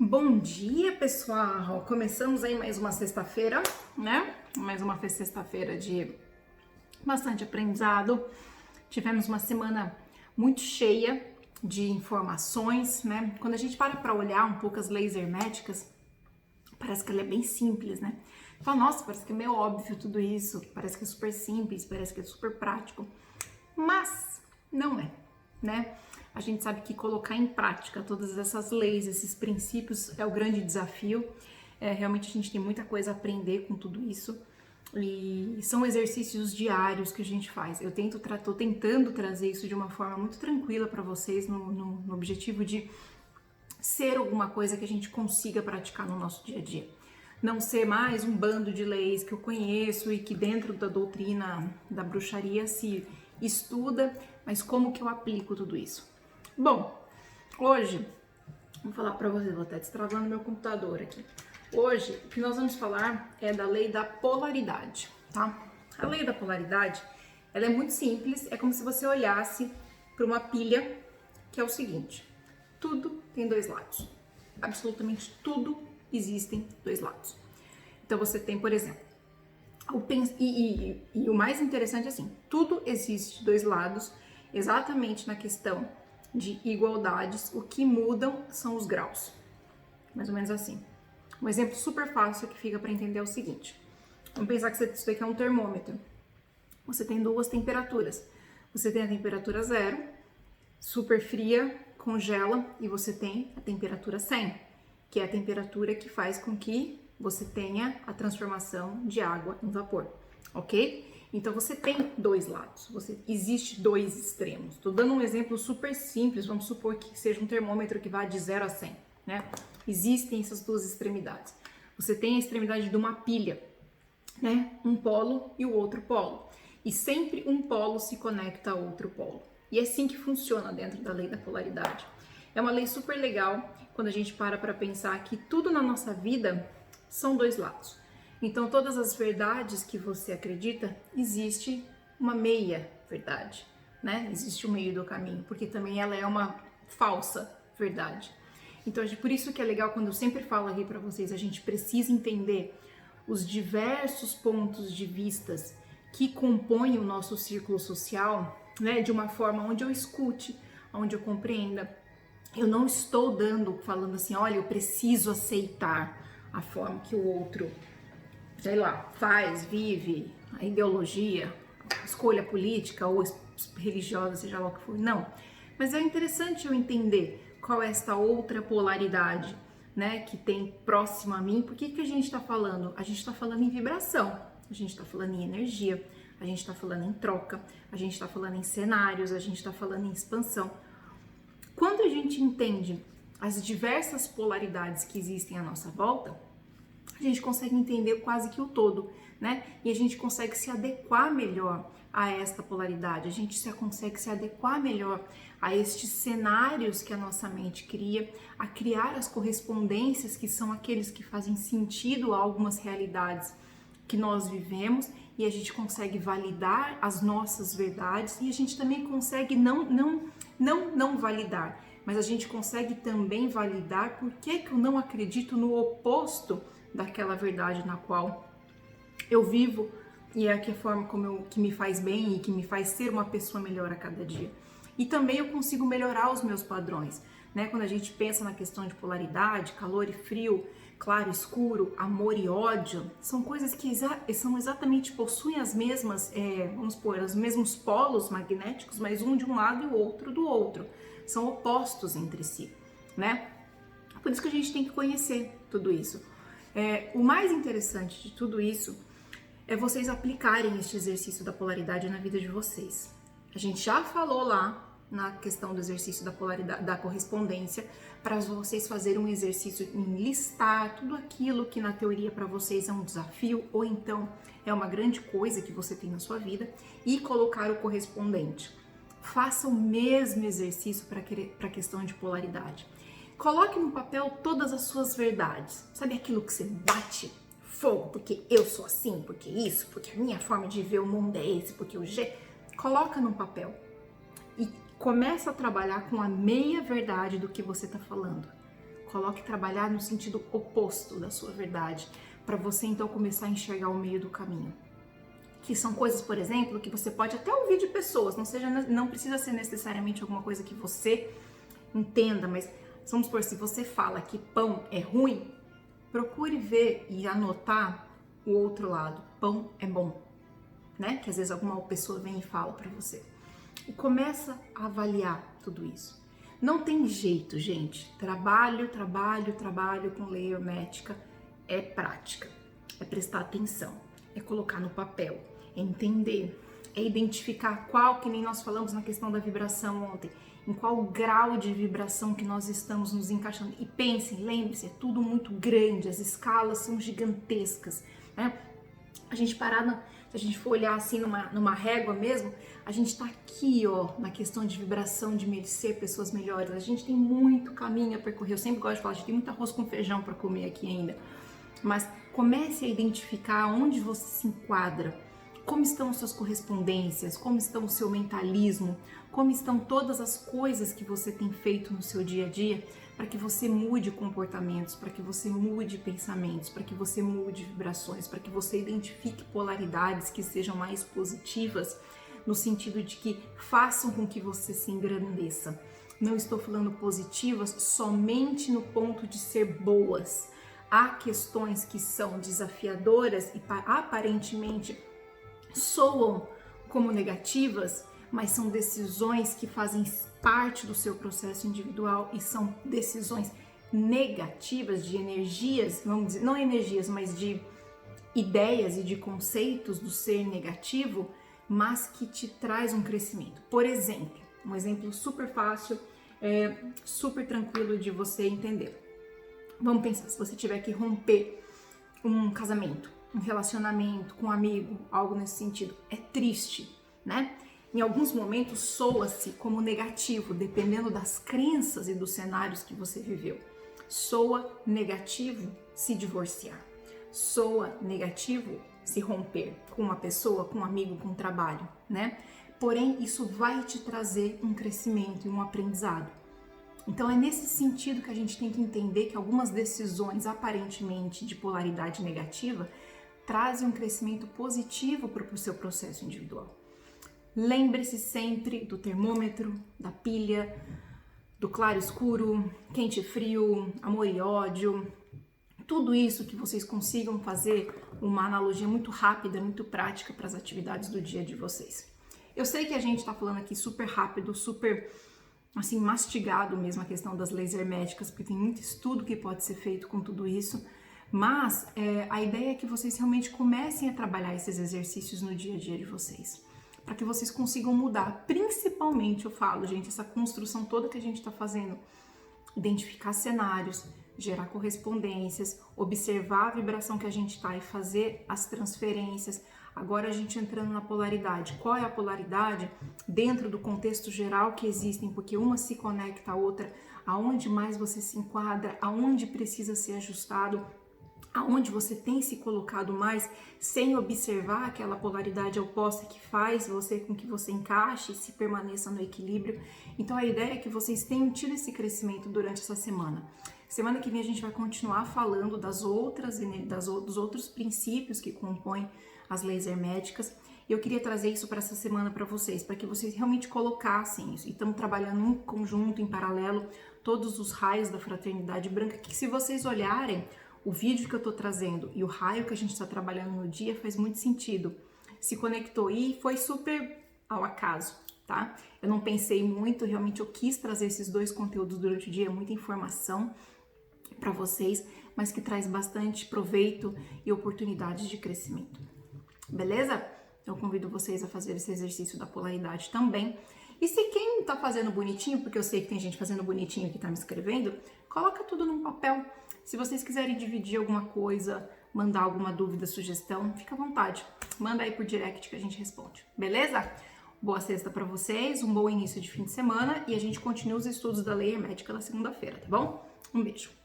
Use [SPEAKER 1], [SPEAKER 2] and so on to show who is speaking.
[SPEAKER 1] Bom dia, pessoal! Começamos aí mais uma sexta-feira, né? Mais uma sexta-feira de bastante aprendizado. Tivemos uma semana muito cheia de informações, né? Quando a gente para olhar um pouco as leis herméticas, parece que ela é bem simples, né? Fala, nossa, parece que é meio óbvio tudo isso, parece que é super simples, parece que é super prático, mas não é, né? A gente sabe que colocar em prática todas essas leis, esses princípios é o grande desafio. Realmente a gente tem muita coisa a aprender com tudo isso e são exercícios diários que a gente faz. Eu tô tentando trazer isso de uma forma muito tranquila para vocês no objetivo de ser alguma coisa que a gente consiga praticar no nosso dia a dia. Não ser mais um bando de leis que eu conheço e que dentro da doutrina da bruxaria se estuda, mas como que eu aplico tudo isso? Bom, hoje, vou falar para vocês, vou até destravando meu computador aqui. Hoje, o que nós vamos falar é da lei da polaridade, tá? A lei da polaridade, ela é muito simples, é como se você olhasse para uma pilha, que é o seguinte: tudo tem dois lados. Absolutamente tudo existem dois lados. Então você tem, por exemplo, o mais interessante é assim, tudo existe dois lados, exatamente na questão de igualdades, o que mudam são os graus, mais ou menos assim. Um exemplo super fácil que fica para entender é o seguinte: vamos pensar que isso aqui é um termômetro. Você tem duas temperaturas. Você tem a temperatura 0, super fria, congela, e você tem a temperatura 100, que é a temperatura que faz com que você tenha a transformação de água em vapor, ok? Então você tem dois lados, existe dois extremos. Estou dando um exemplo super simples, vamos supor que seja um termômetro que vá de 0 a 100, né? Existem essas duas extremidades. Você tem a extremidade de uma pilha, né? Um polo e o outro polo. E sempre um polo se conecta a outro polo. E é assim que funciona dentro da lei da polaridade. É uma lei super legal quando a gente para pensar que tudo na nossa vida são dois lados. Então, todas as verdades que você acredita, existe uma meia verdade, né? Existe o meio do caminho, porque também ela é uma falsa verdade. Então, por isso que é legal quando eu sempre falo aqui para vocês, a gente precisa entender os diversos pontos de vistas que compõem o nosso círculo social, né? De uma forma onde eu escute, onde eu compreenda. Eu não estou falando assim, olha, eu preciso aceitar a forma que o outro, sei lá, faz, vive, a ideologia, a escolha política ou religiosa, seja lá o que for. Não. Mas é interessante eu entender qual é esta outra polaridade, né, que tem próximo a mim. Por que a gente está falando? A gente está falando em vibração, a gente está falando em energia, a gente está falando em troca, a gente está falando em cenários, a gente está falando em expansão. Quando a gente entende as diversas polaridades que existem à nossa volta, a gente consegue entender quase que o todo, né? E a gente consegue se adequar melhor a esta polaridade, a gente consegue se adequar melhor a estes cenários que a nossa mente cria, a criar as correspondências que são aqueles que fazem sentido a algumas realidades que nós vivemos, e a gente consegue validar as nossas verdades, e a gente também consegue não validar, mas a gente consegue também validar por que eu não acredito no oposto daquela verdade na qual eu vivo, e é a forma que me faz bem e que me faz ser uma pessoa melhor a cada dia. E também eu consigo melhorar os meus padrões, né? Quando a gente pensa na questão de polaridade, calor e frio, claro e escuro, amor e ódio, são coisas que são exatamente, possuem as mesmas, vamos supor, os mesmos polos magnéticos, mas um de um lado e o outro do outro. São opostos entre si, né? Por isso que a gente tem que conhecer tudo isso. O mais interessante de tudo isso é vocês aplicarem este exercício da polaridade na vida de vocês. A gente já falou lá na questão do exercício da polaridade, da correspondência, para vocês fazerem um exercício em listar tudo aquilo que na teoria para vocês é um desafio ou então é uma grande coisa que você tem na sua vida e colocar o correspondente. Faça o mesmo exercício para a questão de polaridade. Coloque no papel todas as suas verdades. Sabe aquilo que você bate fogo, porque eu sou assim, porque isso, porque a minha forma de ver o mundo é esse, porque o G... Coloca no papel e começa a trabalhar com a meia verdade do que você está falando. coloque trabalhar no sentido oposto da sua verdade, para você então começar a enxergar o meio do caminho. Que são coisas, por exemplo, que você pode até ouvir de pessoas, não precisa ser necessariamente alguma coisa que você entenda, mas vamos supor, se você fala que pão é ruim, procure ver e anotar o outro lado. Pão é bom, né? Que às vezes alguma pessoa vem e fala para você. E começa a avaliar tudo isso. Não tem jeito, gente. Trabalho com lei hermética é prática, é prestar atenção, é colocar no papel, é entender, é identificar qual, que nem nós falamos na questão da vibração ontem, em qual grau de vibração que nós estamos nos encaixando. E pensem, lembre-se, é tudo muito grande, as escalas são gigantescas, né? A gente parada, se a gente for olhar assim numa régua mesmo, a gente tá aqui, ó, na questão de vibração, de merecer pessoas melhores. A gente tem muito caminho a percorrer. Eu sempre gosto de falar, a gente tem muito arroz com feijão para comer aqui ainda. Mas comece a identificar onde você se enquadra, como estão as suas correspondências, como estão o seu mentalismo, como estão todas as coisas que você tem feito no seu dia a dia, para que você mude comportamentos, para que você mude pensamentos, para que você mude vibrações, para que você identifique polaridades que sejam mais positivas, no sentido de que façam com que você se engrandeça. Não estou falando positivas somente no ponto de ser boas. Há questões que são desafiadoras e aparentemente soam como negativas, mas são decisões que fazem parte do seu processo individual e são decisões negativas de energias, vamos dizer, não energias, mas de ideias e de conceitos do ser negativo, mas que te traz um crescimento. Por exemplo, um exemplo super fácil, super tranquilo de você entender. Vamos pensar, se você tiver que romper um casamento, um relacionamento com um amigo, algo nesse sentido, é triste, né? Em alguns momentos soa-se como negativo, dependendo das crenças e dos cenários que você viveu. Soa negativo se divorciar. Soa negativo se romper com uma pessoa, com um amigo, com um trabalho, né? Porém, isso vai te trazer um crescimento e um aprendizado. Então é nesse sentido que a gente tem que entender que algumas decisões aparentemente de polaridade negativa trazem um crescimento positivo para o seu processo individual. Lembre-se sempre do termômetro, da pilha, do claro e escuro, quente e frio, amor e ódio. Tudo isso que vocês consigam fazer uma analogia muito rápida, muito prática para as atividades do dia de vocês. Eu sei que a gente está falando aqui super rápido, super assim mastigado mesmo a questão das leis herméticas, porque tem muito estudo que pode ser feito com tudo isso, mas a ideia é que vocês realmente comecem a trabalhar esses exercícios no dia a dia de vocês, para que vocês consigam mudar, principalmente, eu falo, gente, essa construção toda que a gente está fazendo, identificar cenários, gerar correspondências, observar a vibração que a gente está e fazer as transferências. Agora a gente entrando na polaridade. Qual é a polaridade dentro do contexto geral que existem? Porque uma se conecta à outra. Aonde mais você se enquadra? Aonde precisa ser ajustado? Aonde você tem se colocado mais sem observar aquela polaridade oposta que faz você com que você encaixe e se permaneça no equilíbrio. Então a ideia é que vocês tenham tido esse crescimento durante essa semana. Semana que vem a gente vai continuar falando dos outros princípios que compõem as leis herméticas. Eu queria trazer isso para essa semana para vocês, para que vocês realmente colocassem isso. E estamos trabalhando em conjunto, em paralelo, todos os raios da fraternidade branca, que se vocês olharem o vídeo que eu estou trazendo e o raio que a gente está trabalhando no dia, faz muito sentido. Se conectou e foi super ao acaso, tá? Eu não pensei muito, realmente eu quis trazer esses dois conteúdos durante o dia, muita informação para vocês, mas que traz bastante proveito e oportunidades de crescimento. Beleza? Eu convido vocês a fazer esse exercício da polaridade também. E se quem tá fazendo bonitinho, porque eu sei que tem gente fazendo bonitinho que tá me escrevendo, coloca tudo num papel. Se vocês quiserem dividir alguma coisa, mandar alguma dúvida, sugestão, fica à vontade. Manda aí por direct que a gente responde. Beleza? Boa sexta para vocês, um bom início de fim de semana e a gente continua os estudos da lei hermética na segunda-feira, tá bom? Um beijo.